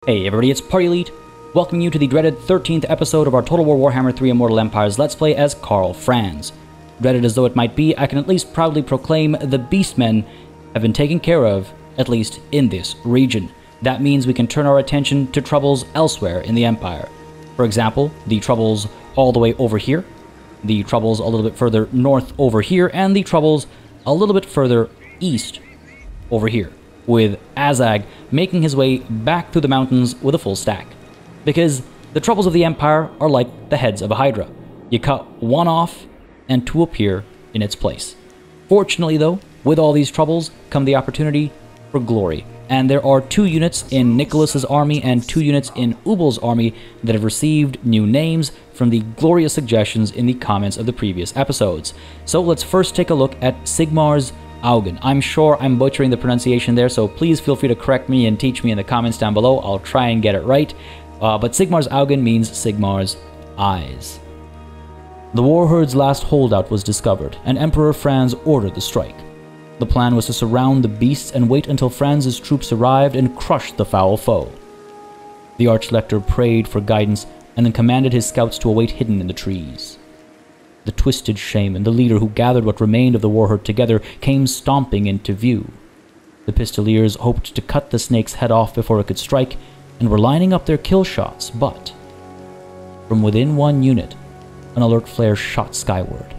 Hey everybody, it's PartyElite, welcoming you to the dreaded 13th episode of our Total War Warhammer 3 Immortal Empires Let's Play as Karl Franz. Dreaded as though it might be, I can at least proudly proclaim the Beastmen have been taken care of, at least in this region. That means we can turn our attention to troubles elsewhere in the Empire. For example, the troubles all the way over here, the troubles a little bit further north over here, and the troubles a little bit further east over here, with Azag making his way back through the mountains with a full stack. Because the troubles of the Empire are like the heads of a Hydra. You cut one off, and two appear in its place. Fortunately though, with all these troubles come the opportunity for glory. And there are 2 units in Nicholas's army and 2 units in Ubel's army that have received new names from the glorious suggestions in the comments of the previous episodes. So let's first take a look at Sigmar's Augen. I'm sure I'm butchering the pronunciation there, so please feel free to correct me and teach me in the comments down below. I'll try and get it right. But Sigmar's Augen means Sigmar's eyes. The Warherd's last holdout was discovered, and Emperor Franz ordered the strike. The plan was to surround the beasts and wait until Franz's troops arrived and crushed the foul foe. The Archlector prayed for guidance and then commanded his scouts to await hidden in the trees. The twisted shaman, the leader who gathered what remained of the Warherd together, came stomping into view. The Pistoliers hoped to cut the snake's head off before it could strike, and were lining up their kill shots, but from within one unit, an alert flare shot skyward.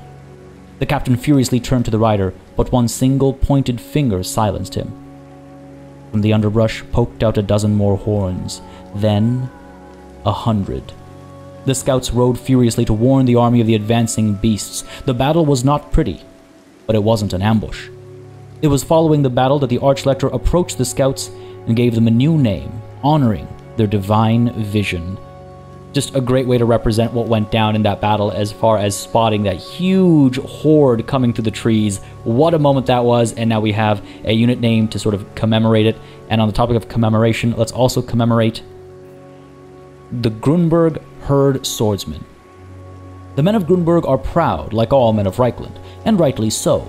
The captain furiously turned to the rider, but one single pointed finger silenced him. From the underbrush poked out a dozen more horns, then 100. The scouts rode furiously to warn the army of the advancing beasts. The battle was not pretty, but it wasn't an ambush. It was following the battle that the Archlector approached the scouts and gave them a new name, honoring their divine vision. Just a great way to represent what went down in that battle as far as spotting that huge horde coming through the trees. What a moment that was, and now we have a unit name to sort of commemorate it. And on the topic of commemoration, let's also commemorate the Grunberg Herd Swordsmen. The men of Grunberg are proud, like all men of Reichland, and rightly so.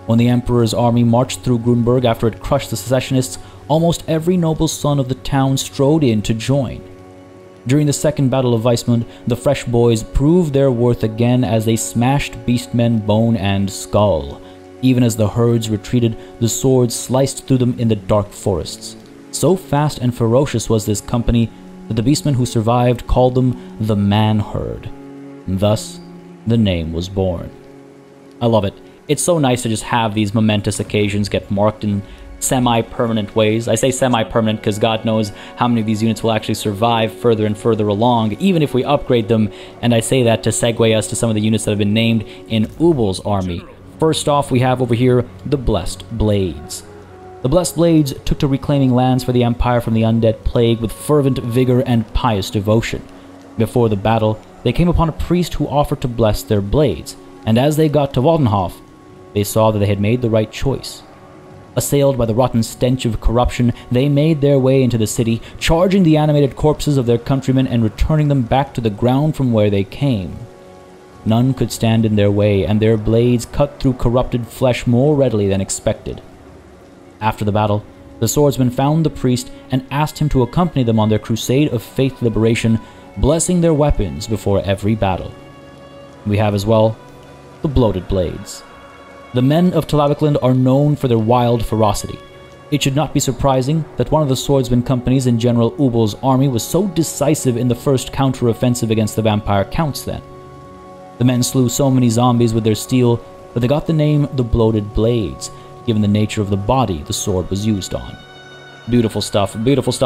When the Emperor's army marched through Grunberg after it crushed the secessionists, almost every noble son of the town strode in to join. During the Second Battle of Weissmund, the fresh boys proved their worth again as they smashed beastmen bone and skull. Even as the herds retreated, the swords sliced through them in the dark forests. So fast and ferocious was this company that the beastmen who survived called them the Man-Herd. Thus, the name was born. I love it. It's so nice to just have these momentous occasions get marked in semi-permanent ways. I say semi-permanent because God knows how many of these units will actually survive further and further along, even if we upgrade them, and I say that to segue us to some of the units that have been named in Ubel's army. First off, we have over here the Blessed Blades. The Blessed Blades took to reclaiming lands for the Empire from the undead plague with fervent vigor and pious devotion. Before the battle, they came upon a priest who offered to bless their blades, and as they got to Waldenhof, they saw that they had made the right choice. Assailed by the rotten stench of corruption, they made their way into the city, charging the animated corpses of their countrymen and returning them back to the ground from where they came. None could stand in their way, and their blades cut through corrupted flesh more readily than expected. After the battle, the swordsmen found the priest and asked him to accompany them on their crusade of faith liberation, blessing their weapons before every battle. We have as well the Bloated Blades. The men of Tlavikland are known for their wild ferocity. It should not be surprising that one of the swordsman companies in General Ubel's army was so decisive in the first counter-offensive against the Vampire Counts then. The men slew so many zombies with their steel that they got the name the Bloated Blades, given the nature of the body the sword was used on. Beautiful stuff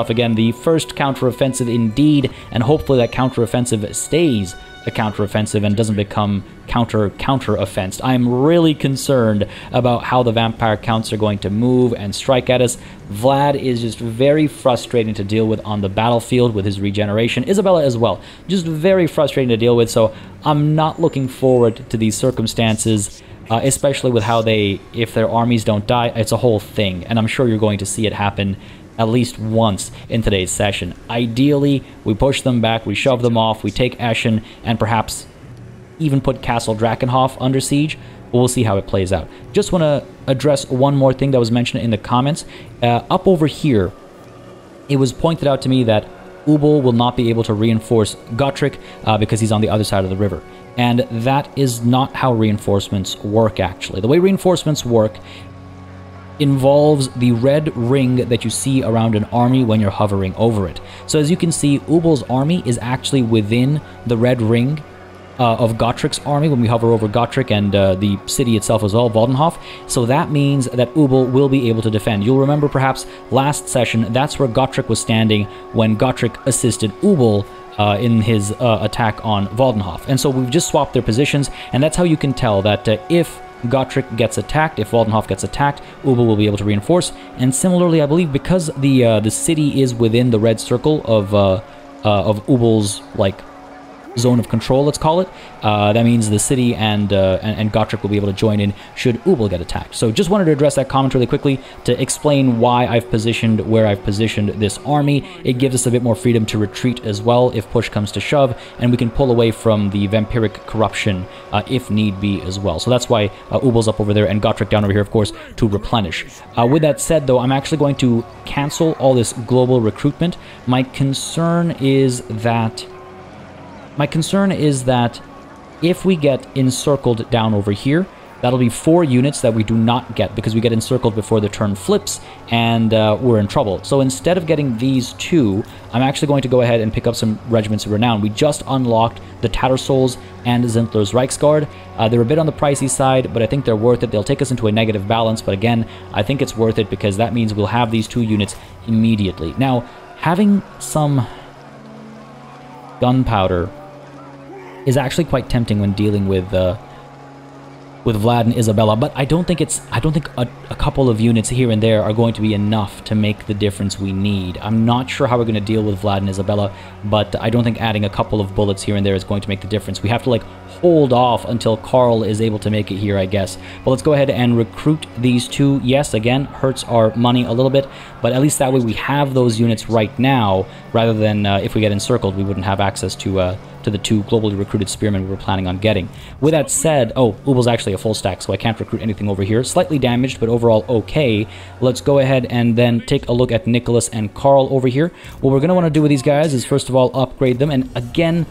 again. The first counter-offensive indeed, and hopefully that counter-offensive stays a counter-offensive and doesn't become counter-offensed. I'm really concerned about how the Vampire Counts are going to move and strike at us. Vlad is just very frustrating to deal with on the battlefield with his regeneration. Isabella as well. Just very frustrating to deal with, so I'm not looking forward to these circumstances. Especially with how if their armies don't die, it's a whole thing, and I'm sure you're going to see it happen at least once in today's session. Ideally, we push them back, we shove them off, we take Eschen, and perhaps even put Castle Drakenhof under siege, but we'll see how it plays out. Just want to address one more thing that was mentioned in the comments. Up over here it was pointed out to me that Ubel will not be able to reinforce Gotrek because he's on the other side of the river. And that is not how reinforcements work, actually. The way reinforcements work involves the red ring that you see around an army when you're hovering over it. So as you can see, Ubel's army is actually within the red ring of Gottrek's army when we hover over Gotrek and the city itself as well, Waldenhof. So that means that Ubel will be able to defend. You'll remember perhaps last session, that's where Gotrek was standing when Gotrek assisted Ubel in his attack on Waldenhof. And so we've just swapped their positions, and that's how you can tell that if Gotrek gets attacked, if Waldenhof gets attacked, Ubel will be able to reinforce. And similarly, I believe because the city is within the red circle of Ubel's, like, zone of control, let's call it, that means the city and Gotrek will be able to join in should Ubel get attacked. So just wanted to address that comment really quickly to explain why I've positioned where I've positioned this army. It gives us a bit more freedom to retreat as well if push comes to shove, and we can pull away from the vampiric corruption if need be as well. So that's why Ubel's up over there and Gotrek down over here, of course, to replenish. With that said, though, I'm actually going to cancel all this global recruitment. My concern is that if we get encircled down over here, that'll be 4 units that we do not get because we get encircled before the turn flips, and we're in trouble. So instead of getting these 2, I'm actually going to go ahead and pick up some regiments of renown. We just unlocked the Tattersouls and Zintler's Reichsguard. They're a bit on the pricey side, but I think they're worth it. They'll take us into a negative balance, but again, I think it's worth it because that means we'll have these 2 units immediately. Now, having some gunpowder is actually quite tempting when dealing with Vlad and Isabella, but I don't think a couple of units here and there are going to be enough to make the difference we need. I'm not sure how we're going to deal with Vlad and Isabella, but I don't think adding a couple of bullets here and there is going to make the difference. We have to, like, hold off until Karl is able to make it here, I guess. But let's go ahead and recruit these 2. Yes, again, hurts our money a little bit, but at least that way we have those units right now, rather than if we get encircled, we wouldn't have access to the 2 globally recruited spearmen we were planning on getting. With that said, oh, Ubel's actually a full stack, so I can't recruit anything over here. Slightly damaged, but overall okay. Let's go ahead and then take a look at Nicholas and Karl over here. What we're going to want to do with these guys is, first of all, upgrade them. And again,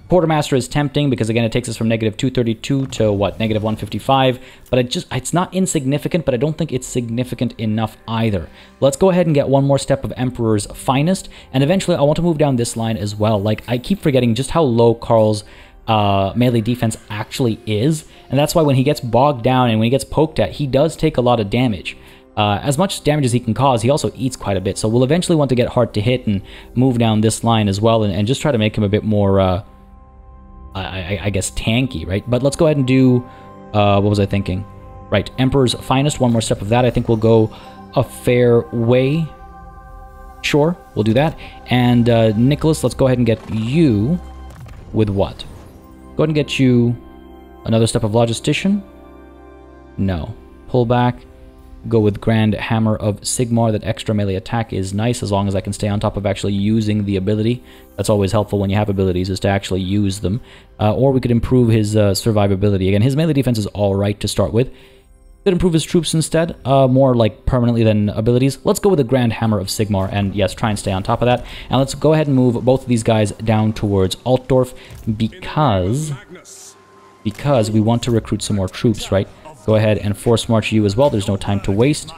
Quartermaster is tempting because, again, it takes us from negative 232 to, what, negative 155. But it's not insignificant, but I don't think it's significant enough either. Let's go ahead and get one more step of Emperor's Finest. And eventually, I want to move down this line as well. Like, I keep forgetting just how low Karl's melee defense actually is. And that's why when he gets bogged down and when he gets poked at, he does take a lot of damage. As much damage as he can cause, he also eats quite a bit. So we'll eventually want to get hard to hit and move down this line as well and just try to make him a bit more... I guess tanky, right? But let's go ahead and do, what was I thinking? Right, Emperor's Finest, one more step of that. I think we'll go a fair way. Sure, we'll do that. And Nicholas, let's go ahead and get you with what? Go ahead and get you another step of Logistician. No. Pull back. Go with Grand Hammer of Sigmar. That extra melee attack is nice as long as I can stay on top of actually using the ability. That's always helpful when you have abilities, is to actually use them. Or we could improve his survivability. Again, his melee defense is alright to start with. Could improve his troops instead, more like permanently than abilities. Let's go with the Grand Hammer of Sigmar, and yes, try and stay on top of that. And let's go ahead and move both of these guys down towards Altdorf because we want to recruit some more troops, right? Go ahead and force march you as well. There's no time to waste.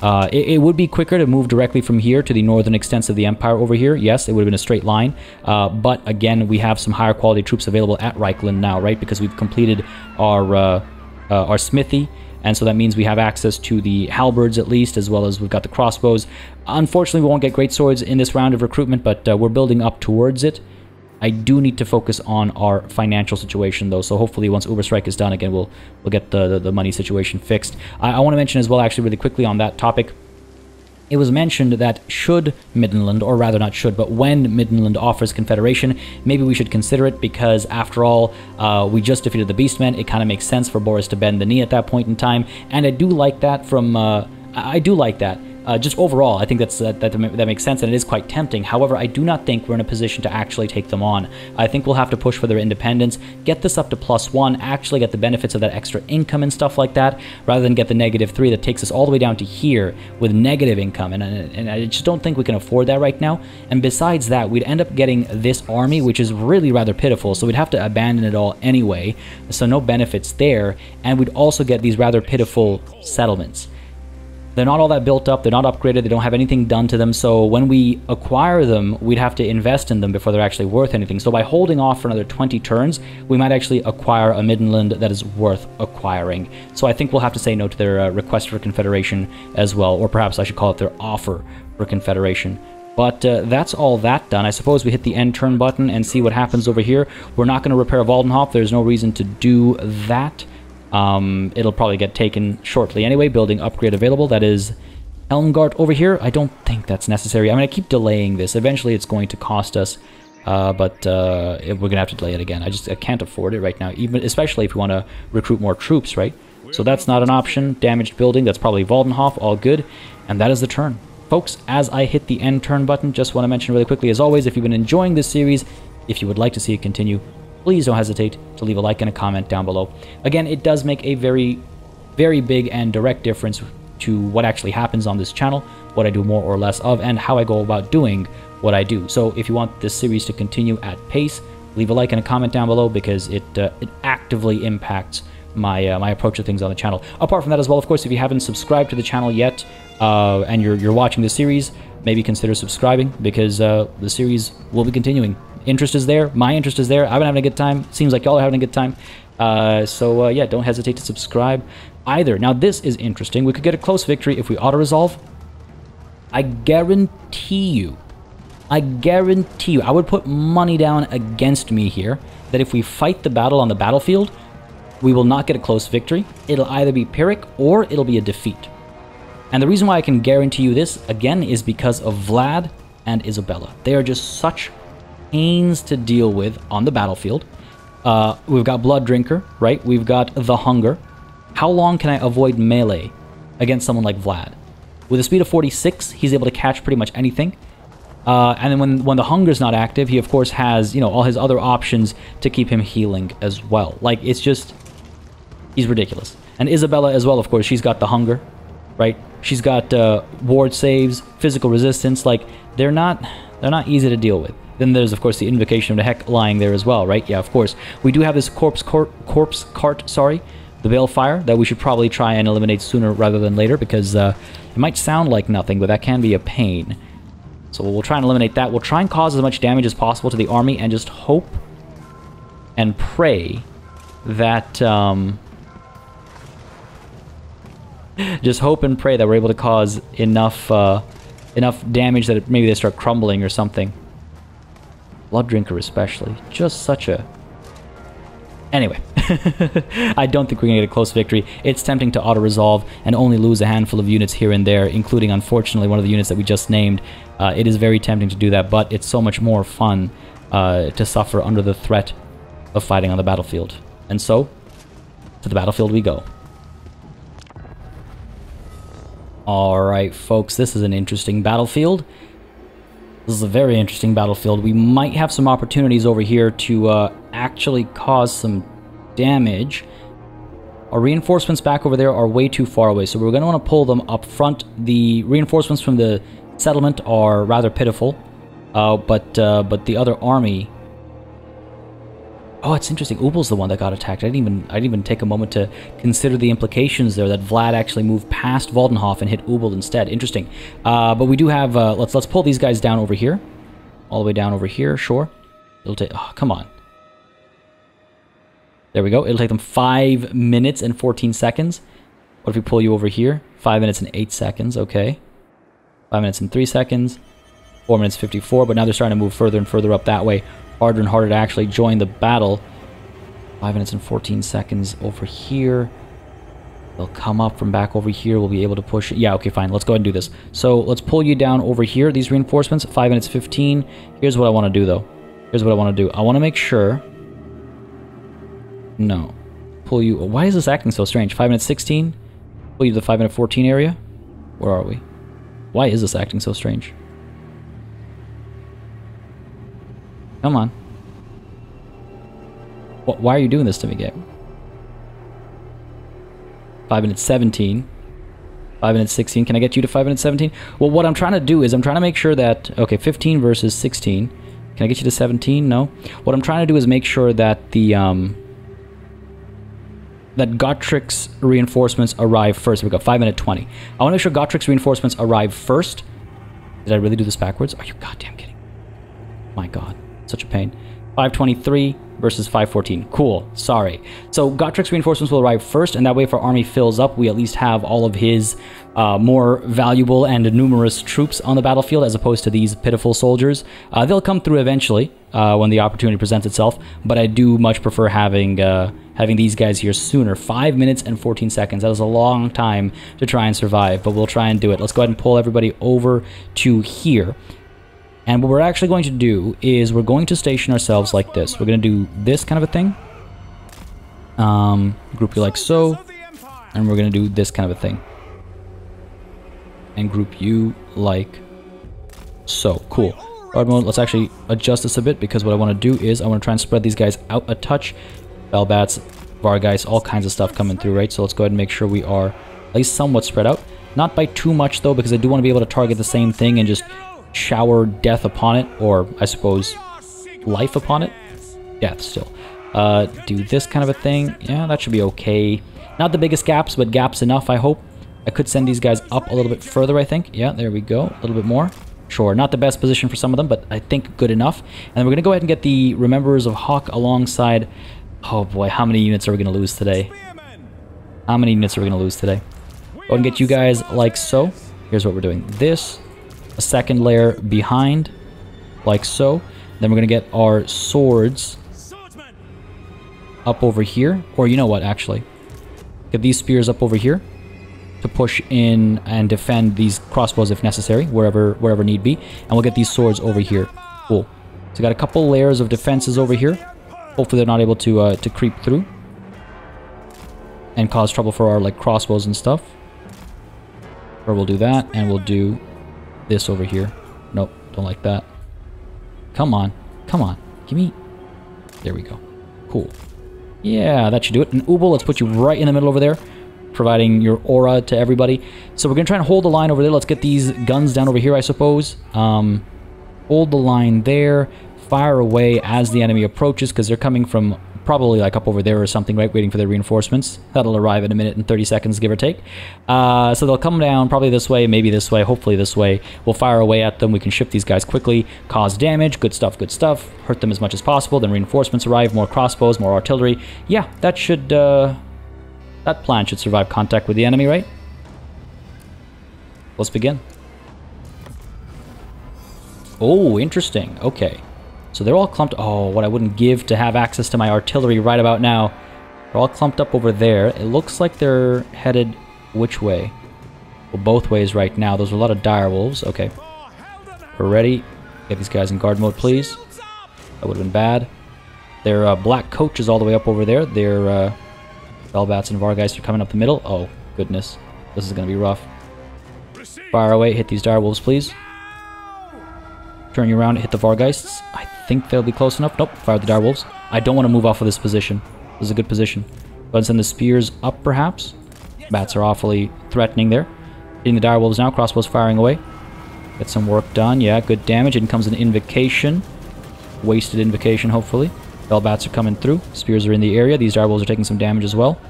It would be quicker to move directly from here to the northern extents of the Empire over here. Yes, it would have been a straight line. But again, we have some higher quality troops available at Reichland now, right? Because we've completed our smithy. And so that means we have access to the halberds at least, as well as we've got the crossbows. Unfortunately, we won't get great swords in this round of recruitment, but we're building up towards it. I do need to focus on our financial situation, though, so hopefully once Uberstrike is done, again, we'll get the money situation fixed. I want to mention as well, actually, really quickly on that topic, it was mentioned that should Middenland, or rather not should, but when Middenland offers Confederation, maybe we should consider it, because after all, we just defeated the Beastmen. It kind of makes sense for Boris to bend the knee at that point in time, and I do like that from... I do like that, Just overall, I think that makes sense, and it is quite tempting. However, I do not think we're in a position to actually take them on. I think we'll have to push for their independence, get this up to +1, actually get the benefits of that extra income and stuff like that, rather than get the -3 that takes us all the way down to here with negative income, and I just don't think we can afford that right now. And besides that, we'd end up getting this army, which is really rather pitiful, so we'd have to abandon it all anyway, so no benefits there, and we'd also get these rather pitiful settlements. They're not all that built up, they're not upgraded, they don't have anything done to them, so when we acquire them, we'd have to invest in them before they're actually worth anything. So by holding off for another 20 turns, we might actually acquire a Midland that is worth acquiring. So I think we'll have to say no to their request for Confederation as well, or perhaps I should call it their offer for Confederation. But that's all that done. I suppose we hit the end turn button and see what happens over here. We're not going to repair Waldenhof, there's no reason to do that. It'll probably get taken shortly anyway. Building upgrade available. That is Helmgart over here. I don't think that's necessary. I mean, I keep delaying this. Eventually it's going to cost us, but we're going to have to delay it again. I can't afford it right now, even especially if we want to recruit more troops, right? So that's not an option. Damaged building. That's probably Waldenhof. All good. And that is the turn. Folks, as I hit the end turn button, just want to mention really quickly, as always, if you've been enjoying this series, if you would like to see it continue, please don't hesitate to leave a like and a comment down below. Again, it does make a very, very big and direct difference to what actually happens on this channel, what I do more or less of, and how I go about doing what I do. So if you want this series to continue at pace, leave a like and a comment down below, because it actively impacts my my approach to things on the channel. Apart from that as well, of course, if you haven't subscribed to the channel yet, and you're watching this series, maybe consider subscribing, because the series will be continuing. Interest is there, my interest is there, I've been having a good time, seems like y'all are having a good time, so yeah, don't hesitate to subscribe either. Now this is interesting, we could get a close victory if we auto-resolve. I guarantee you, I would put money down against me here, that if we fight the battle on the battlefield, we will not get a close victory. It'll either be Pyrrhic or it'll be a defeat. And the reason why I can guarantee you this, again, is because of Vlad and Isabella. They are just such pains to deal with on the battlefield. We've got Blood Drinker, right? We've got the Hunger. How long can I avoid melee against someone like Vlad? With a speed of 46, he's able to catch pretty much anything. And then when the Hunger's not active, he of course has, you know, all his other options to keep him healing as well. Like, it's just, he's ridiculous. And Isabella as well, of course, she's got the Hunger, right? She's got ward saves, physical resistance. Like, they're not easy to deal with. Then there's, of course, the Invocation of the Heck lying there as well, right? Yeah, of course. We do have this corpse cart, sorry, the Balefire, that we should probably try and eliminate sooner rather than later, because it might sound like nothing, but that can be a pain. So we'll try and eliminate that. We'll try and cause as much damage as possible to the army, and just hope and pray that... just hope and pray that we're able to cause enough enough damage that maybe they start crumbling or something. Blood Drinker especially. Just such a... Anyway. I don't think we're going to get a close victory. It's tempting to auto-resolve and only lose a handful of units here and there, including, unfortunately, one of the units that we just named. It is very tempting to do that, but it's so much more fun to suffer under the threat of fighting on the battlefield. And so, to the battlefield we go. Alright, folks, this is an interesting battlefield. This is a very interesting battlefield. We might have some opportunities over here to actually cause some damage. Our reinforcements back over there are way too far away, so we're going to want to pull them up front. The reinforcements from the settlement are rather pitiful, but the other army... Oh, it's interesting. Ubel's the one that got attacked. I didn't even take a moment to consider the implications there, that Vlad actually moved past Waldenhof and hit Ubel instead. Interesting. But we do have... let's pull these guys down over here. All the way down over here, sure. It'll take... Oh, come on. There we go. It'll take them 5 minutes and 14 seconds. What if we pull you over here? 5 minutes and 8 seconds, okay. 5 minutes and 3 seconds. 4 minutes 54, but now they're starting to move further and further up that way. Harder and harder to actually join the battle. 5 minutes and 14 seconds over here. They'll come up from back over here. We'll be able to push it. Yeah, okay, fine. Let's go ahead and do this. So let's pull you down over here, these reinforcements. 5 minutes 15. Here's what I want to do, though. Here's what I want to do. I want to make sure... No. Pull you... Why is this acting so strange? 5 minutes 16? Pull you to the 5 minute 14 area? Where are we? Why is this acting so strange? Come on. Why are you doing this to me, game? 5 minutes 17. 5 minutes 16. Can I get you to 5 minutes 17? Well, what I'm trying to do is I'm trying to make sure that... Okay, 15 versus 16. Can I get you to 17? No. What I'm trying to do is make sure that the... that Gotrik's reinforcements arrive first. Here we go, 5 minute 20. I want to make sure Gotrik's reinforcements arrive first. Did I really do this backwards? Are you goddamn kidding? My god, such a pain. 523 versus 514. Cool, sorry. So Gotrik's reinforcements will arrive first, and that way if our army fills up, we at least have all of his more valuable and numerous troops on the battlefield, as opposed to these pitiful soldiers. They'll come through eventually when the opportunity presents itself, but I do much prefer having these guys here sooner. 5 minutes and 14 seconds. That is a long time to try and survive, but we'll try and do it. Let's go ahead and pull everybody over to here. And what we're actually going to do is we're going to station ourselves like this. We're going to do this kind of a thing. Group you like so. And we're going to do this kind of a thing. And group you like so. Cool. Guard mode, let's actually adjust this a bit, because what I want to do is I want to try and spread these guys out a touch. Bellbats, Vargeist, all kinds of stuff coming through, right? So let's go ahead and make sure we are at least somewhat spread out. Not by too much, though, because I do want to be able to target the same thing and just shower death upon it, or I suppose life upon it. Death still. Do this kind of a thing. Yeah, that should be okay. Not the biggest gaps, but gaps enough, I hope. I could send these guys up a little bit further, I think. Yeah, there we go. A little bit more. Sure, not the best position for some of them, but I think good enough. And then we're going to go ahead and get the Rememberers of Hawk alongside... Oh boy, how many units are we going to lose today? How many units are we going to lose today? Go ahead and get you guys like so. Here's what we're doing. This, a second layer behind, like so. Then we're going to get our swords up over here. Or you know what, actually. Get these spears up over here to push in and defend these crossbows if necessary, wherever need be. And we'll get these swords over here. Cool. So got a couple layers of defenses over here. Hopefully they're not able to creep through and cause trouble for our like crossbows and stuff. Or we'll do that, and we'll do this over here. Nope, don't like that. Come on, come on, give me... There we go. Cool. Yeah, that should do it. And Ubel, let's put you right in the middle over there, providing your aura to everybody. So we're going to try and hold the line over there. Let's get these guns down over here, I suppose. Hold the line there. Fire away as the enemy approaches, because they're coming from probably like up over there or something, right? Waiting for their reinforcements. That'll arrive in a minute and 30 seconds, give or take. So they'll come down probably this way, maybe this way, hopefully this way. We'll fire away at them. We can shift these guys quickly, cause damage. Good stuff, good stuff. Hurt them as much as possible. Then reinforcements arrive, more crossbows, more artillery. Yeah, that should... that plan should survive contact with the enemy, right? Let's begin. Oh, interesting. Okay. So they're all clumped... Oh, what I wouldn't give to have access to my artillery right about now. They're all clumped up over there. It looks like they're headed which way? Well, both ways right now. Those are a lot of direwolves. Okay. We're ready. Get these guys in guard mode, please. That would have been bad. Their black coach is all the way up over there. Their Bellbats and Vargeist are coming up the middle. Oh, goodness. This is going to be rough. Fire away. Hit these direwolves, please. Turn you around, hit the Vargeists. I think they'll be close enough. Nope, fire the direwolves. I don't want to move off of this position. This is a good position. Go ahead and send the spears up, perhaps. Bats are awfully threatening there. Hitting the direwolves now, crossbows firing away. Get some work done. Yeah, good damage. In comes an invocation. Wasted invocation, hopefully. Bellbats are coming through. Spears are in the area. These direwolves are taking some damage as well.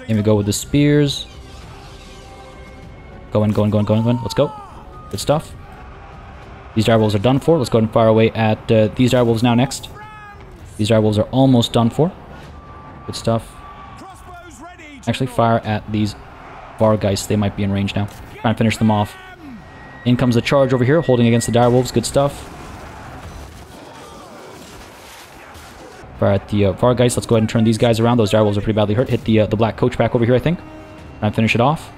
Here we go with the spears. Going. Let's go. Good stuff. These direwolves are done for. Let's go ahead and fire away at these direwolves now next. These direwolves are almost done for. Good stuff. Actually, fire at these Vargeists. They might be in range now. Try and finish them off. In comes the charge over here, holding against the direwolves. Good stuff. Fire at the Vargeists. Let's go ahead and turn these guys around. Those direwolves are pretty badly hurt. Hit the black coach back over here, I think. Try and finish it off.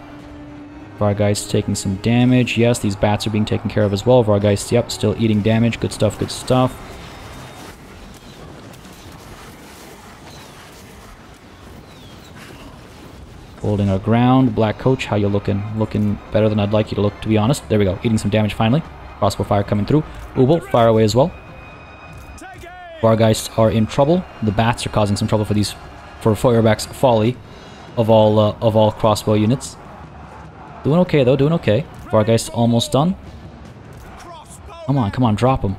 Vargeist taking some damage. Yes, these bats are being taken care of as well. Vargeist, yep, still eating damage. Good stuff, good stuff. Holding our ground. Black Coach, how you looking? Looking better than I'd like you to look, to be honest. There we go. Eating some damage finally. Crossbow fire coming through. Ubel, fire away as well. Vargeists are in trouble. The bats are causing some trouble for Feuerback's folly of all crossbow units. Doing okay though, doing okay. Vargeist almost done. Come on, drop them.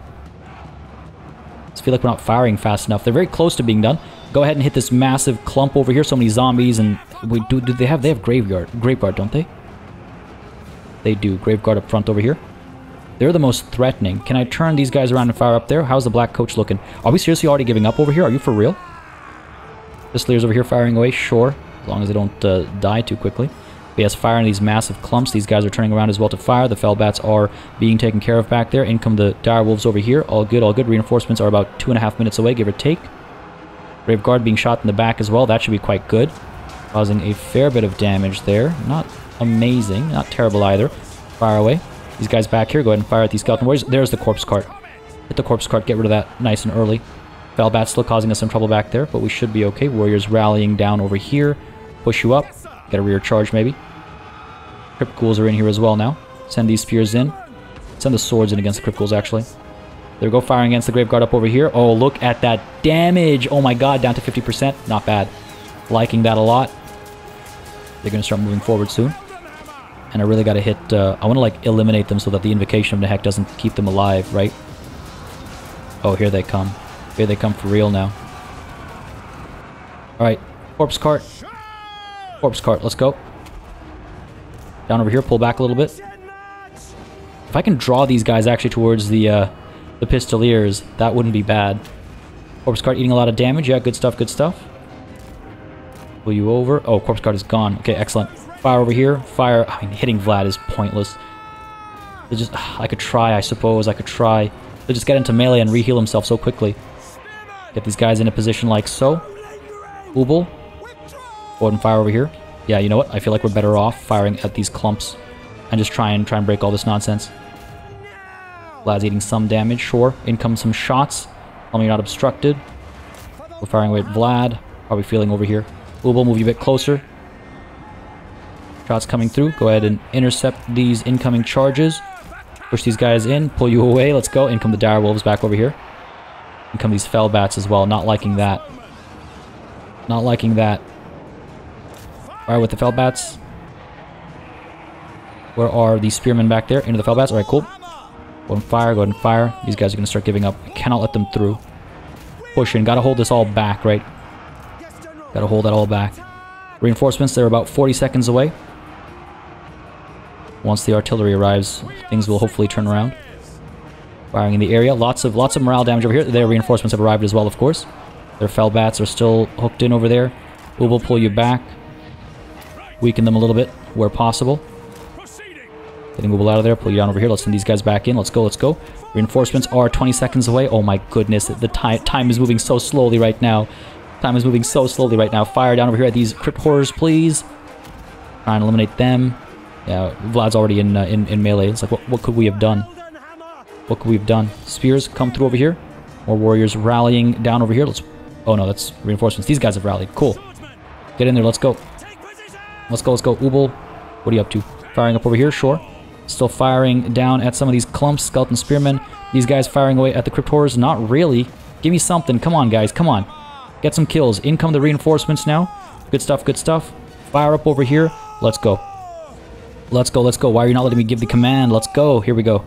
I feel like we're not firing fast enough. They're very close to being done. Go ahead and hit this massive clump over here. So many zombies, and do they have Graveguard, don't they? They do. Graveguard up front over here. They're the most threatening. Can I turn these guys around and fire up there? How's the Black Coach looking? Are we seriously already giving up over here? Are you for real? Pistoliers over here firing away, sure. As long as they don't die too quickly. But yes, firing these massive clumps. These guys are turning around as well to fire. The Fellbats are being taken care of back there. In come the Direwolves over here. All good, all good. Reinforcements are about 2.5 minutes away, give or take. Graveguard being shot in the back as well. That should be quite good. Causing a fair bit of damage there. Not amazing. Not terrible either. Fire away. These guys back here. Go ahead and fire at these Skeleton Warriors. There's the Corpse Cart. Hit the Corpse Cart. Get rid of that nice and early. Fellbats still causing us some trouble back there, but we should be okay. Warriors rallying down over here. Push you up. Get a rear charge maybe. Crypt Ghouls are in here as well now. Send these spears in. Send the swords in against the Crypt Ghouls actually. There we go, firing against the Graveguard up over here. Oh, look at that damage. Oh my god, down to 50%. Not bad. Liking that a lot. They're going to start moving forward soon. And I really got to hit... I want to, like, eliminate them so that the Invocation of Nehek doesn't keep them alive, right? Oh, here they come. Here they come for real now. Alright, Corpse Cart. Corpse Cart, let's go. Down over here, pull back a little bit. If I can draw these guys actually towards the Pistoliers, that wouldn't be bad. Corpse Cart eating a lot of damage. Yeah, good stuff, good stuff. Pull you over. Oh, Corpse Cart is gone. Okay, excellent. Fire over here. Fire. I mean, hitting Vlad is pointless. They just... I could try, I suppose. I could try. They'll just get into melee and re-heal himself so quickly. Get these guys in a position like so. Ubel. Go ahead and fire over here. Yeah, you know what? I feel like we're better off firing at these clumps. And just try and break all this nonsense. Vlad's eating some damage, sure. In come some shots. Tell me you're not obstructed. We're firing away at Vlad. How are we feeling over here? Ubel, move you a bit closer. Shots coming through. Go ahead and intercept these incoming charges. Push these guys in. Pull you away. Let's go. In come the Direwolves back over here. In come these Fellbats as well. Not liking that. Not liking that. Fire with the Fellbats. Where are these Spearmen back there? Into the Fellbats. Alright, cool. Go and fire, go ahead and fire. These guys are going to start giving up. I cannot let them through. Push in. Got to hold this all back, right? Got to hold that all back. Reinforcements, they're about 40 seconds away. Once the artillery arrives, things will hopefully turn around. Firing in the area. Lots of morale damage over here. Their reinforcements have arrived as well, of course. Their Fellbats are still hooked in over there. We will pull you back. Weaken them a little bit where possible. Getting Ubel out of there, pull you down over here. Let's send these guys back in. Let's go, let's go. Reinforcements are 20 seconds away. Oh my goodness, the time is moving so slowly right now. Time is moving so slowly right now. Fire down over here at these Crypt Horrors, please. Try and eliminate them. Yeah, Vlad's already in melee. It's like, what could we have done? What could we have done? Spears come through over here. More warriors rallying down over here. Let's... Oh no, that's reinforcements. These guys have rallied. Cool. Get in there, let's go. Let's go, let's go. Ubel, what are you up to? Firing up over here, sure. Still firing down at some of these clumps, Skeleton Spearmen. These guys firing away at the Crypt Horrors. Not really. Give me something. Come on, guys. Come on. Get some kills. In come the reinforcements now. Good stuff, good stuff. Fire up over here. Let's go. Let's go, let's go. Why are you not letting me give the command? Let's go. Here we go.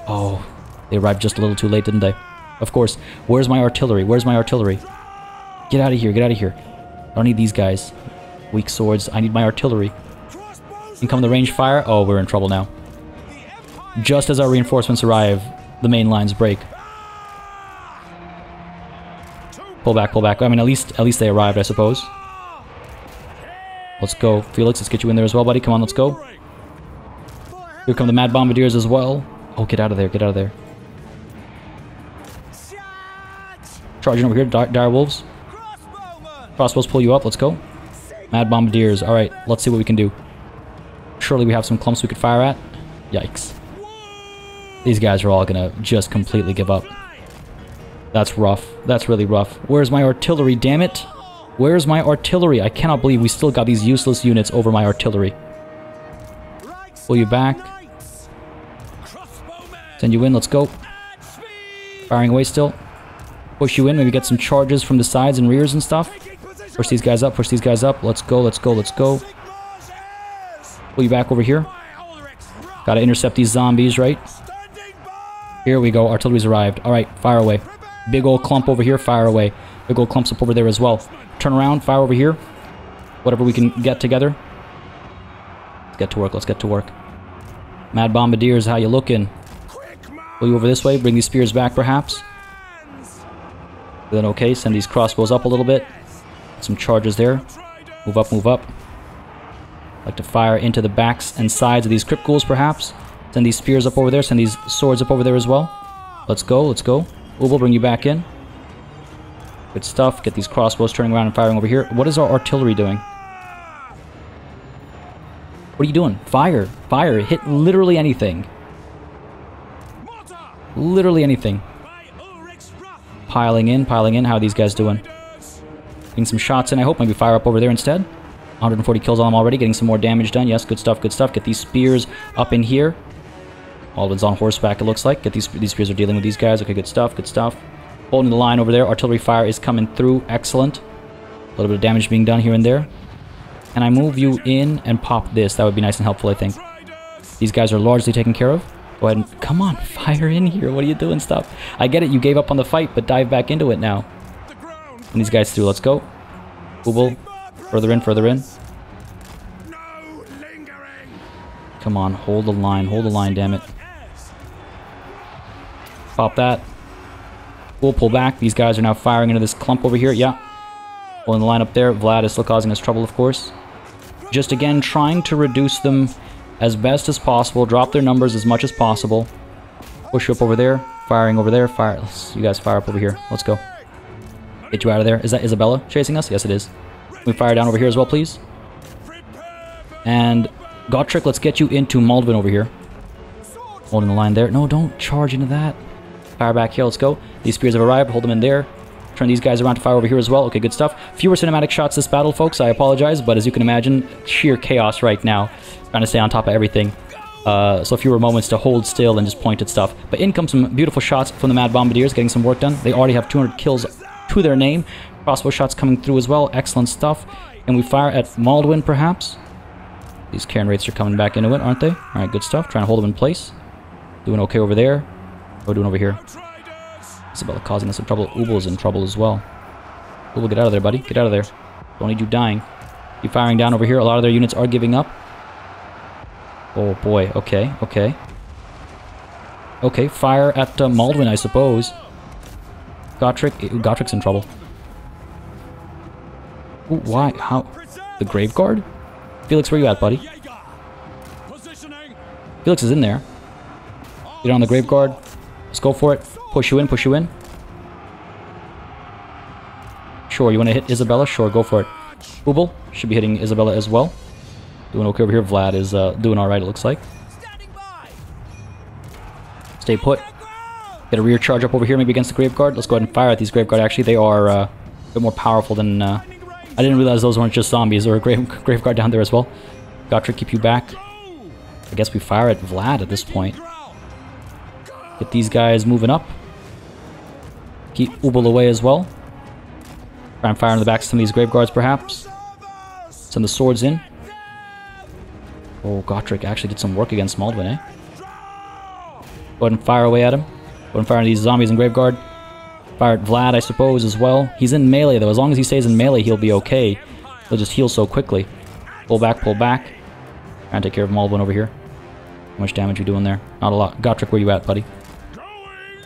Oh, they arrived just a little too late, didn't they? Of course. Where's my artillery? Where's my artillery? Get out of here. Get out of here. I don't need these guys. Weak swords. I need my artillery. In come the range fire. Oh, we're in trouble now. Just as our reinforcements arrive, the main lines break. Pull back, pull back. I mean, at least they arrived, I suppose. Let's go. Felix, let's get you in there as well, buddy. Come on, let's go. Here come the Mad Bombardiers as well. Oh, get out of there, get out of there. Charging over here, Direwolves. Crossbows pull you up, let's go. Mad Bombardiers, alright, let's see what we can do. Surely we have some clumps we could fire at. Yikes. These guys are all gonna just completely give up. That's rough. That's really rough. Where's my artillery, damn it? Where's my artillery? I cannot believe we still got these useless units over my artillery. Pull you back. Send you in, let's go. Firing away still. Push you in, maybe get some charges from the sides and rears and stuff. Push these guys up, push these guys up. Let's go, let's go, let's go. Pull you back over here. Gotta intercept these zombies, right? Here we go, artillery's arrived. Alright, fire away. Big old clump over here, fire away. Big old clumps up over there as well. Turn around, fire over here. Whatever we can get together. Let's get to work, let's get to work. Mad Bombardiers, how you looking? Pull you over this way, bring these spears back perhaps. Then okay, send these crossbows up a little bit. Some charges there. Move up, move up. Like to fire into the backs and sides of these crypt ghouls perhaps. Send these spears up over there, send these swords up over there as well. Let's go, let's go. We'll bring you back in. Good stuff. Get these crossbows turning around and firing over here. What is our artillery doing? What are you doing? Fire. Fire. Hit literally anything. Literally anything. Piling in, piling in. How are these guys doing? Getting some shots in, I hope. Maybe fire up over there instead. 140 kills on them already. Getting some more damage done. Yes, good stuff, good stuff. Get these spears up in here. Alden's on horseback, it looks like. Get these spears are dealing with these guys. Okay, good stuff, good stuff. Holding the line over there. Artillery fire is coming through. Excellent. A little bit of damage being done here and there. And I move you in and pop this. That would be nice and helpful, I think. These guys are largely taken care of. Go ahead and... Come on, fire in here. What are you doing? Stop. I get it, you gave up on the fight, but dive back into it now. And these guys through. Let's go. Booble. Further in, further in. Come on, hold the line, damn it. Pop that. We'll pull back. These guys are now firing into this clump over here. Yeah. Pulling the line up there. Vlad is still causing us trouble, of course. Just again, trying to reduce them as best as possible. Drop their numbers as much as possible. Push you up over there. Firing over there. Fire. You guys fire up over here. Let's go. Get you out of there. Is that Isabella chasing us? Yes, it is. Can we fire down over here as well, please? And Gotrek, let's get you into Maldwin over here. Holding the line there. No, don't charge into that. Fire back here. Let's go. These spears have arrived. Hold them in there. Turn these guys around to fire over here as well. Okay, good stuff. Fewer cinematic shots this battle, folks. I apologize, but as you can imagine, sheer chaos right now. Trying to stay on top of everything. So fewer moments to hold still and just point at stuff. But in comes some beautiful shots from the Mad Bombardiers, getting some work done. They already have 200 kills to their name. Crossbow shots coming through as well. Excellent stuff. And we fire at Maldwin, perhaps. These Cairn Wraiths are coming back into it, aren't they? Alright, good stuff. Trying to hold them in place. Doing okay over there. What are we doing over here? Isabella causing us some trouble. Ubel's in trouble as well. Ubel, get out of there, buddy. Get out of there. Don't need you dying. Keep firing down over here. A lot of their units are giving up. Oh boy. Okay, okay. Okay, fire at Maldwin, I suppose. Gotrek's in trouble. Ooh, why? How? The Grave Guard? Felix, where you at, buddy? Felix is in there. Get on the Grave Guard. Let's go for it. Push you in, push you in. Sure, you want to hit Isabella? Sure, go for it. Ubel should be hitting Isabella as well. Doing okay over here. Vlad is doing alright, it looks like. Stay put. Get a rear charge up over here, maybe against the Grave Guard. Let's go ahead and fire at these Grave Guard. Actually, they are a bit more powerful than... I didn't realize those weren't just zombies. There were a Grave Guard down there as well. Gotrek, keep you back. I guess we fire at Vlad at this point. Get these guys moving up. Keep Ubel away as well. Try and fire in the backs of some of these Grave Guards, perhaps. Send the swords in. Oh, Gotrek actually did some work against Maldwin, eh? Go ahead and fire away at him. Go ahead and fire at these zombies in Grave Guard. Fire at Vlad, I suppose, as well. He's in melee, though. As long as he stays in melee, he'll be okay. He'll just heal so quickly. Pull back, pull back. Try and take care of Maldwin over here. How much damage are you doing there? Not a lot. Gotrek, where you at, buddy?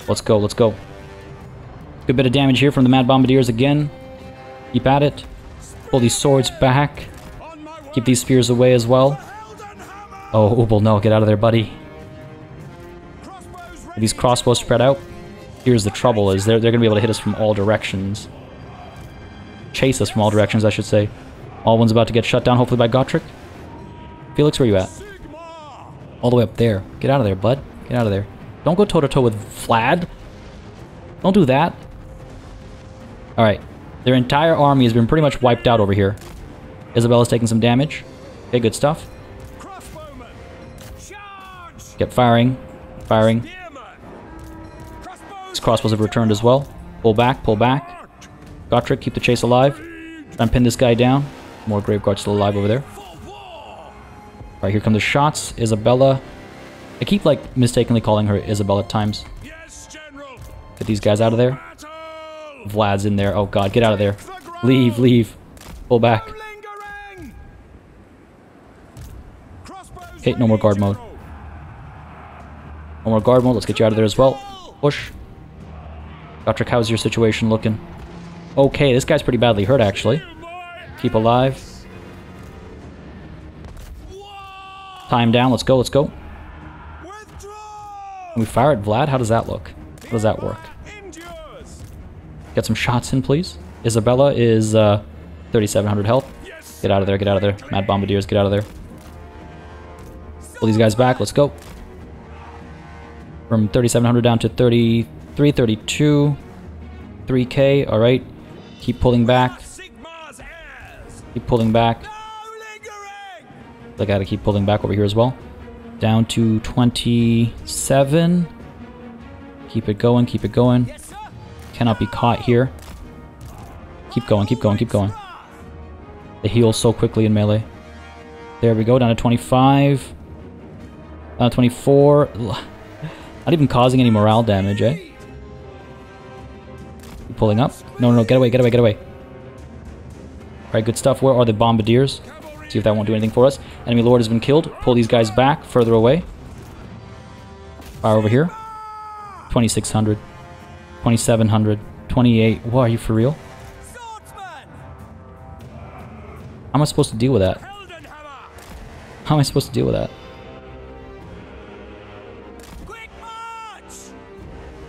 Let's go, let's go. Good bit of damage here from the Mad Bombardiers again. Keep at it. Pull these swords back. Keep these spears away as well. Oh, Ubel, no, get out of there, buddy. These crossbows spread out. Here's the trouble, is they're going to be able to hit us from all directions. Chase us from all directions, I should say. All one's about to get shut down, hopefully by Gotrek. Felix, where you at? All the way up there. Get out of there, bud. Get out of there. Don't go toe-to-toe with Vlad. Don't do that. Alright. Their entire army has been pretty much wiped out over here. Isabella's taking some damage. Okay, good stuff. Get firing. Firing. These crossbows have returned as well. Pull back, pull back. Gotrek, keep the chase alive. Try and pin this guy down. More Graveguards still alive over there. Alright, here come the shots. Isabella. I keep, like, mistakenly calling her Isabella at times. Get these guys out of there. Vlad's in there. Oh god, get out of there. Leave, leave. Pull back. Okay, no more guard mode. No more guard mode. Let's get you out of there as well. Push. Gotrek, how's your situation looking? Okay, this guy's pretty badly hurt, actually. Keep alive. Time down. Let's go, let's go. Can we fire at Vlad? How does that look? How does that work? Get some shots in, please. Isabella is 3,700 health. Get out of there, get out of there. Mad Bombardiers, get out of there. Pull these guys back, let's go. From 3,700 down to 33, 32. 3k, alright. Keep pulling back. Keep pulling back. I gotta keep pulling back over here as well. Down to 27. Keep it going, keep it going. Cannot be caught here. Keep going, keep going, keep going. They heal so quickly in melee. There we go, down to 25. Down to 24. Not even causing any morale damage, eh? Pulling up. No, no, no, get away, get away, get away. Alright, good stuff. Where are the Bombardiers? See if that won't do anything for us. Enemy Lord has been killed. Pull these guys back, further away. Fire over here. 2,600. 2,700. 28. What, are you for real? How am I supposed to deal with that? How am I supposed to deal with that?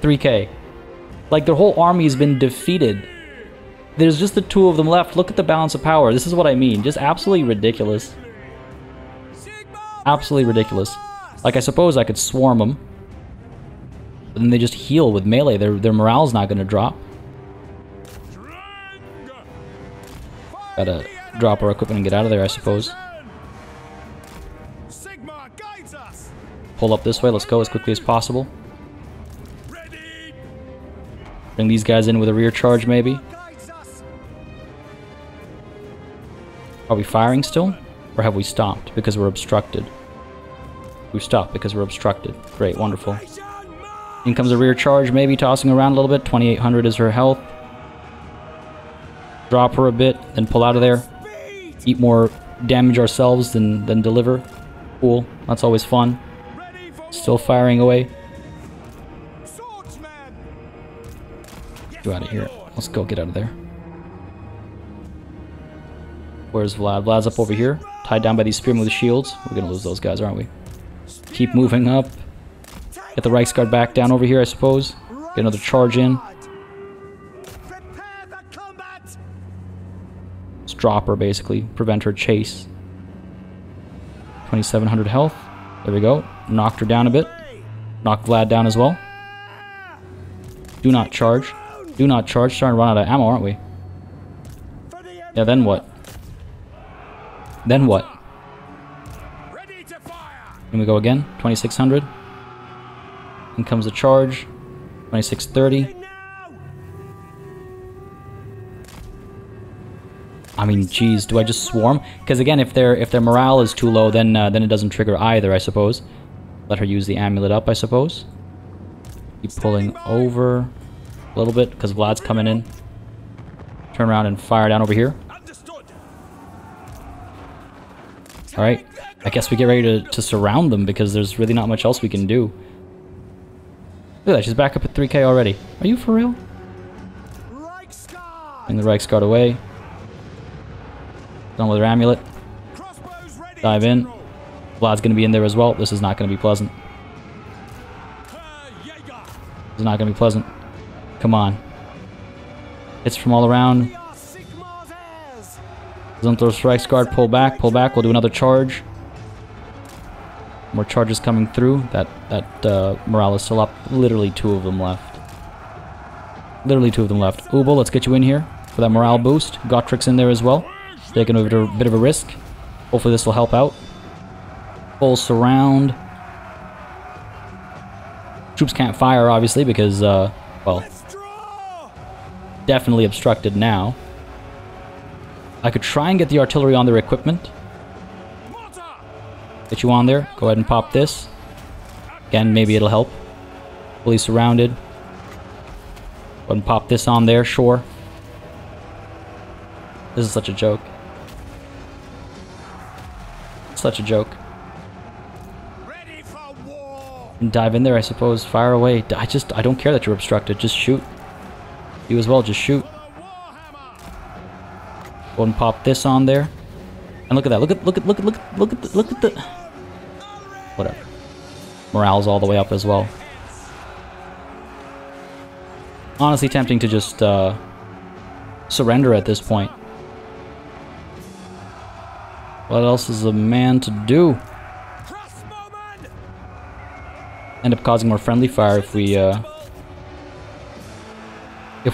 3k. Like, their whole army has been defeated. There's just the two of them left. Look at the balance of power. This is what I mean. Just absolutely ridiculous. Absolutely ridiculous. Like, I suppose I could swarm them. But then they just heal with melee. Their morale's not going to drop. Gotta drop our equipment and get out of there, I suppose. Pull up this way. Let's go as quickly as possible. Bring these guys in with a rear charge, maybe. Are we firing still? Or have we stopped because we're obstructed? We've stopped because we're obstructed. Great, wonderful. In comes a rear charge, maybe tossing around a little bit. 2,800 is her health. Drop her a bit, then pull out of there. Eat more damage ourselves than deliver. Cool, that's always fun. Still firing away. Get out of here. Let's go get out of there. Where's Vlad? Vlad's up over here. Tied down by these spearmen with shields. We're gonna lose those guys, aren't we? Keep moving up. Get the Reichsguard back down over here, I suppose. Get another charge in. Let's drop her, basically. Prevent her chase. 2,700 health. There we go. Knocked her down a bit. Knocked Vlad down as well. Do not charge. Do not charge. Starting to run out of ammo, aren't we? Yeah, then what? Then what? Here we go again. 2,600. In comes the charge. 2,630. I mean, geez, do I just swarm? Because again, if their morale is too low, then it doesn't trigger either, I suppose. Let her use the amulet up, I suppose. Keep pulling over a little bit because Vlad's coming in. Turn around and fire down over here. Alright, I guess we get ready to surround them because there's really not much else we can do. Look at that, she's back up at 3k already. Are you for real? Bring the Reichsguard away. Done with her amulet. Dive in. Vlad's going to be in there as well. This is not going to be pleasant. This is not going to be pleasant. Come on. Hits from all around. Zunthos Reichsguard, pull back, pull back. We'll do another charge. More charges coming through. That morale is still up. Literally two of them left. Literally two of them left. Ubel, let's get you in here. for that morale boost. Gottrik's in there as well. Taking a bit of a risk. Hopefully this will help out. Full surround. Troops can't fire, obviously, because, well, definitely obstructed now. I could try and get the artillery on their equipment. Get you on there. Go ahead and pop this. Again, maybe it'll help. Fully surrounded. Go ahead and pop this on there, sure. This is such a joke. Such a joke. And dive in there, I suppose. Fire away. I don't care that you're obstructed. Just shoot. You as well, just shoot. Go and pop this on there. And look at that. Look at the whatever. Morale's all the way up as well. Honestly tempting to just surrender at this point. What else is a man to do? End up causing more friendly fire if we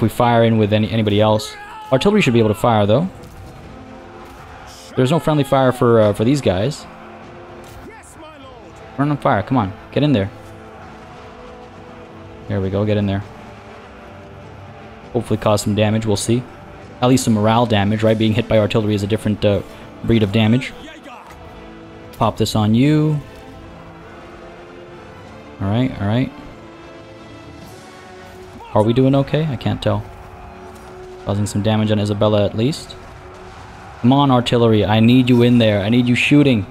fire in with anybody else. Artillery should be able to fire though. There's no friendly fire for these guys. Run on fire! Come on, get in there. There we go. Get in there. Hopefully cause some damage. We'll see. At least some morale damage, right? Being hit by artillery is a different breed of damage. Pop this on you. Alright, alright. Are we doing okay? I can't tell. Causing some damage on Isabella at least. Come on, artillery. I need you in there. I need you shooting.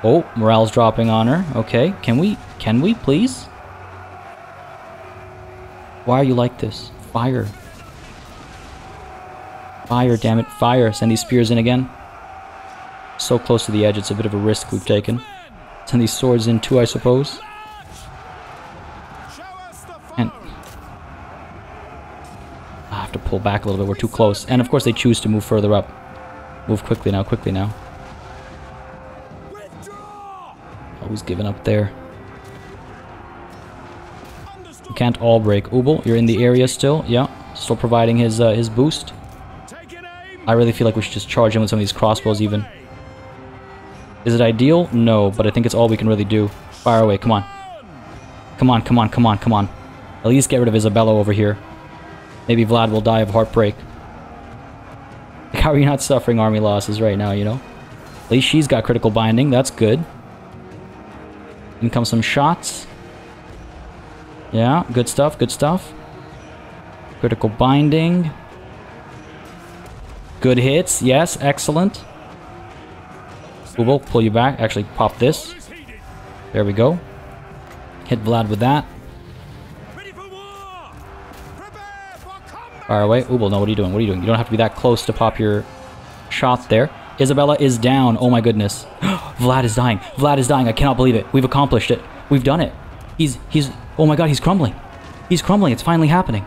Oh, morale's dropping on her. Okay. Can we please? Why are you like this? Fire. Fire, damn it. Fire. Send these spears in again. So close to the edge, it's a bit of a risk we've taken. Send these swords in too, I suppose. And I have to pull back a little bit, we're too close. And of course they choose to move further up. Move quickly now, quickly now. Oh, who's giving up there? You can't all break. Ubel, you're in the area still. Yeah, still providing his boost. I really feel like we should just charge him with some of these crossbows even. Is it ideal? No, but I think it's all we can really do. Fire away, come on. Come on, come on, come on, come on. At least get rid of Isabella over here. Maybe Vlad will die of heartbreak. Like, how are you not suffering army losses right now, you know? At least she's got critical binding, that's good. In come some shots. Yeah, good stuff, good stuff. Critical binding. Good hits, yes, excellent. We'll pull you back. Actually, pop this. There we go. Hit Vlad with that. Fire away. Ubel, no, what are you doing? What are you doing? You don't have to be that close to pop your shot there. Isabella is down. Oh my goodness. Vlad is dying. Vlad is dying. I cannot believe it. We've accomplished it. We've done it. He's, oh my god, he's crumbling. He's crumbling. It's finally happening.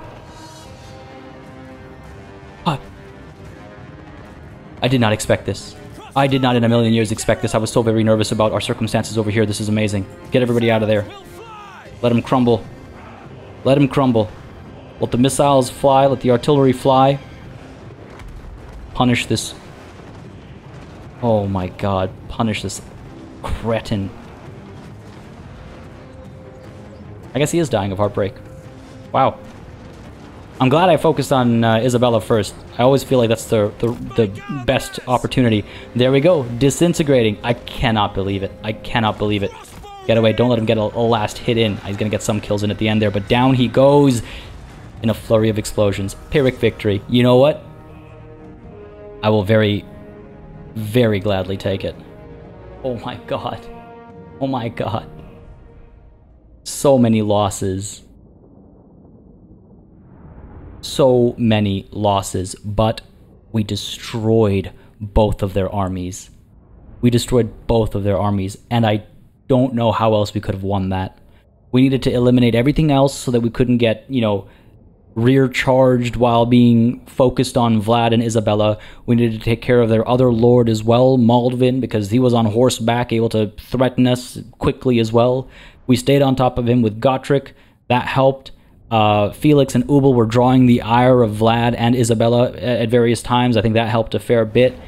I did not expect this. I did not in a million years expect this. I was so very nervous about our circumstances over here. This is amazing. Get everybody out of there. Let him crumble. Let him crumble. Let the missiles fly. Let the artillery fly. Punish this. Oh my god. Punish this cretin. I guess he is dying of heartbreak. Wow. I'm glad I focused on Isabella first. I always feel like that's the best opportunity. There we go. Disintegrating. I cannot believe it. I cannot believe it. Get away. Don't let him get a last hit in. He's going to get some kills in at the end there. But down he goes in a flurry of explosions. Pyrrhic victory. You know what? I will very, very gladly take it. Oh my god. Oh my god. So many losses. So many losses, but we destroyed both of their armies. We destroyed both of their armies, and I don't know how else we could have won that. We needed to eliminate everything else so that we couldn't get, you know, rear charged while being focused on Vlad and Isabella. We needed to take care of their other lord as well, Maldvin, because he was on horseback, able to threaten us quickly as well. We stayed on top of him with Gottrik. That helped. Felix and Ubel were drawing the ire of Vlad and Isabella at various times. I think that helped a fair bit.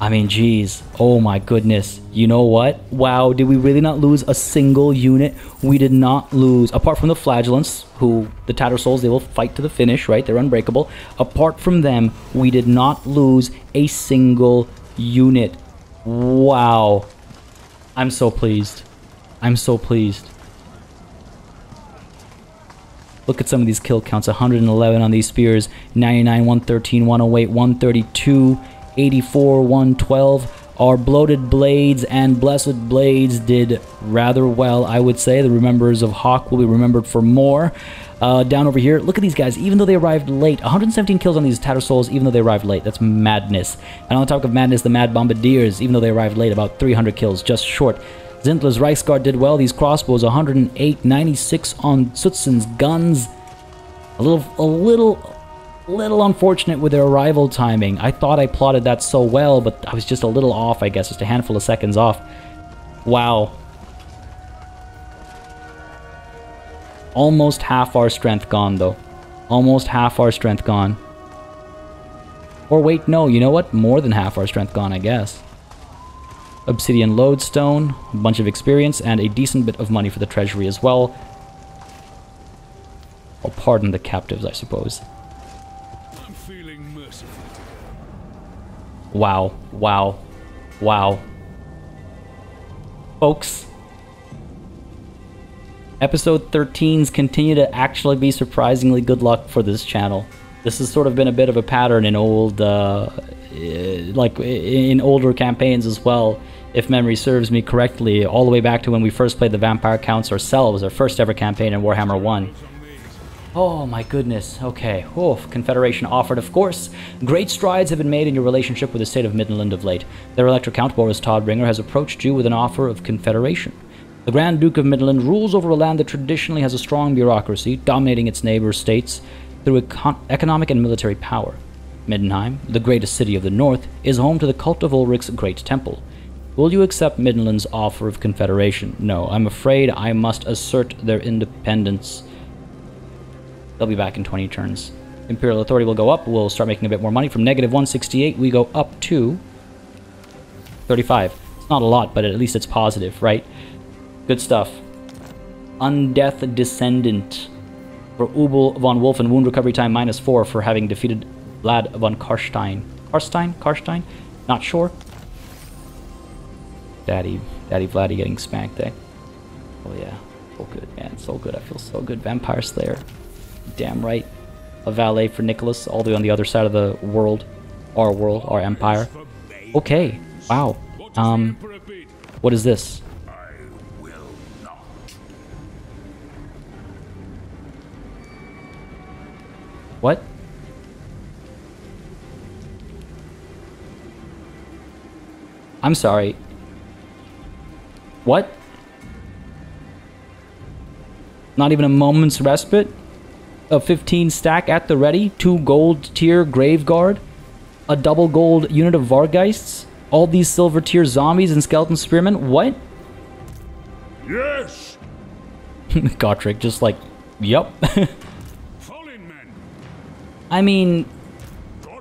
I mean, geez. Oh my goodness. You know what? Wow, did we really not lose a single unit? We did not lose, apart from the Flagellants, who, the Tattersouls, they will fight to the finish, right? They're unbreakable. Apart from them, we did not lose a single unit. Wow. I'm so pleased. I'm so pleased. Look at some of these kill counts. 111 on these spears. 99, 113, 108, 132, 84, 112. Our bloated blades and blessed blades did rather well, I would say. The Rememberers of Hawk will be remembered for more. Down over here, look at these guys. Even though they arrived late, 117 kills on these Tattersouls, even though they arrived late. That's madness. And on top of madness, the Mad Bombardiers, even though they arrived late, about 300 kills, just short. Zintler's Reichsguard did well. These crossbows, 108, 96 on Sutzen's guns. A little unfortunate with their arrival timing. I thought I plotted that so well, but I was just a little off, I guess, just a handful of seconds off. Wow. Almost half our strength gone, though. Almost half our strength gone. Or wait, no, you know what? More than half our strength gone, I guess. Obsidian lodestone, a bunch of experience, and a decent bit of money for the treasury as well. I'll pardon the captives, I suppose. I'm feeling merciful. Wow, wow, wow. Folks, episode 13s continue to actually be surprisingly good luck for this channel. This has sort of been a bit of a pattern in old, like in older campaigns as well, if memory serves me correctly, all the way back to when we first played the Vampire Counts ourselves, our first ever campaign in Warhammer 1. Oh my goodness, okay. Oof, Confederation offered, of course. Great strides have been made in your relationship with the state of Midland of late. Their Elector Count, Boris Todbringer, has approached you with an offer of Confederation. The Grand Duke of Midland rules over a land that traditionally has a strong bureaucracy, dominating its neighbor states through economic and military power. Middenheim, the greatest city of the north, is home to the cult of Ulrich's great temple. Will you accept Midland's offer of Confederation? No, I'm afraid I must assert their independence. They'll be back in 20 turns. Imperial authority will go up. We'll start making a bit more money. From negative 168, we go up to 35. It's not a lot, but at least it's positive, right? Good stuff. Undeath Descendant. For Ubel von Wolf and wound recovery time -4 for having defeated Vlad von Karstein. Karstein? Not sure. Daddy Vladdy getting spanked, eh? Oh yeah, so good, man, so good. I feel so good. Vampire Slayer. Damn right. A valet for Nicholas, all the way on the other side of the world. Our empire. Okay, wow. What is this? What? I'm sorry. What? Not even a moment's respite? A 15 stack at the ready? 2 gold tier Grave Guard? A double gold unit of Vargeists? All these silver tier zombies and skeleton spearmen? What? Yes! Gotrek just like, yup. I mean,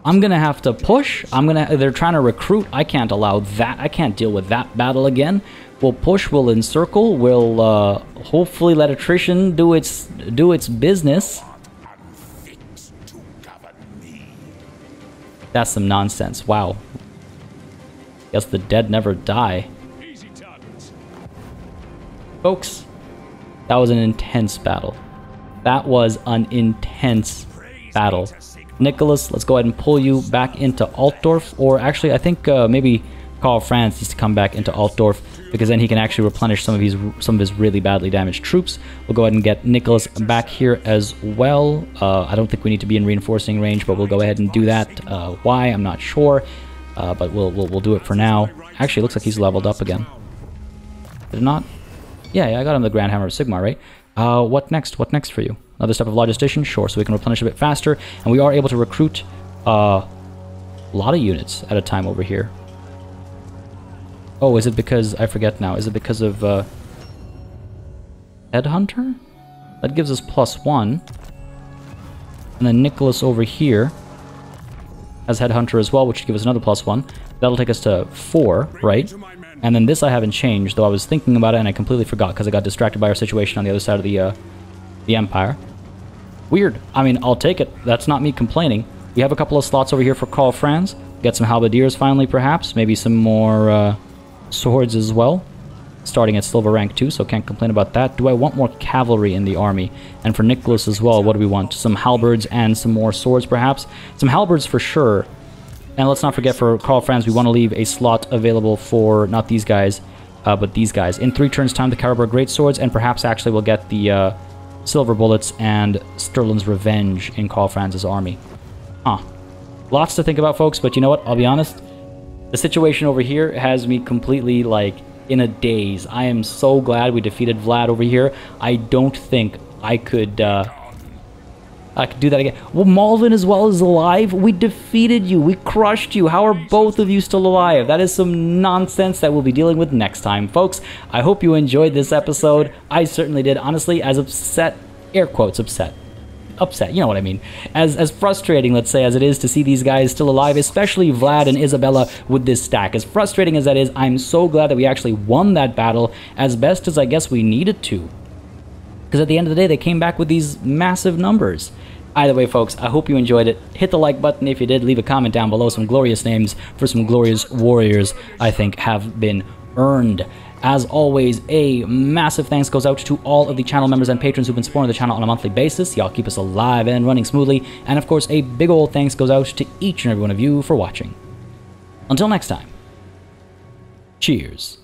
I'm gonna have to push. They're trying to recruit. I can't allow that. I can't deal with that battle again. We'll push, we'll encircle, we'll hopefully let attrition do its business. That's some nonsense. Wow. Guess the dead never die. Folks, that was an intense battle. That was an intense battle. Nicholas, let's go ahead and pull you back into Altdorf, or actually I think maybe Karl Franz needs to come back into Altdorf, because then he can actually replenish some of his really badly damaged troops. We'll go ahead and get Nicholas back here as well. I don't think we need to be in reinforcing range, but we'll go ahead and do that. Why? I'm not sure, but we'll do it for now. Actually, it looks like he's leveled up again. Did it not? Yeah, I got him the Grand Hammer of Sigmar, right? What next? What next for you? Another step of logistician? Sure, so we can replenish a bit faster, and we are able to recruit a lot of units at a time over here. Oh, is it because... I forget now. Is it because of Headhunter? That gives us +1. And then Nicholas over here as Headhunter as well, which should give us another +1. That'll take us to 4, right? And then this I haven't changed, though I was thinking about it and I completely forgot because I got distracted by our situation on the other side of the Empire. Weird. I mean, I'll take it. That's not me complaining. We have a couple of slots over here for Karl Franz. Get some halberdiers finally, perhaps. Maybe some more swords as well. Starting at silver rank 2, so can't complain about that. Do I want more cavalry in the army? And for Nicholas as well, what do we want? Some halberds and some more swords, perhaps? Some halberds for sure. And let's not forget, for Karl Franz, we want to leave a slot available for, not these guys, but these guys. In 3 turns' time, the Carabar Greatswords, and perhaps actually we'll get the Silver Bullets and Sterling's Revenge in Karl Franz's army. Huh. Lots to think about, folks, but you know what? I'll be honest. The situation over here has me completely, like, in a daze. I am so glad we defeated Vlad over here. I don't think I could do that again. Well, Malvin as well is alive. We defeated you. We crushed you. How are both of you still alive? That is some nonsense that we'll be dealing with next time. Folks, I hope you enjoyed this episode. I certainly did. Honestly, as upset, air quotes, upset, you know what I mean, as frustrating, let's say, as it is to see these guys still alive, especially Vlad and Isabella with this stack. As frustrating as that is, I'm so glad that we actually won that battle as best as I guess we needed to. Because at the end of the day, they came back with these massive numbers. Either way, folks, I hope you enjoyed it. Hit the like button if you did. Leave a comment down below. Some glorious names for some glorious warriors, I think, have been earned. As always, a massive thanks goes out to all of the channel members and patrons who've been supporting the channel on a monthly basis. Y'all keep us alive and running smoothly. And of course, a big old thanks goes out to each and every one of you for watching. Until next time, cheers.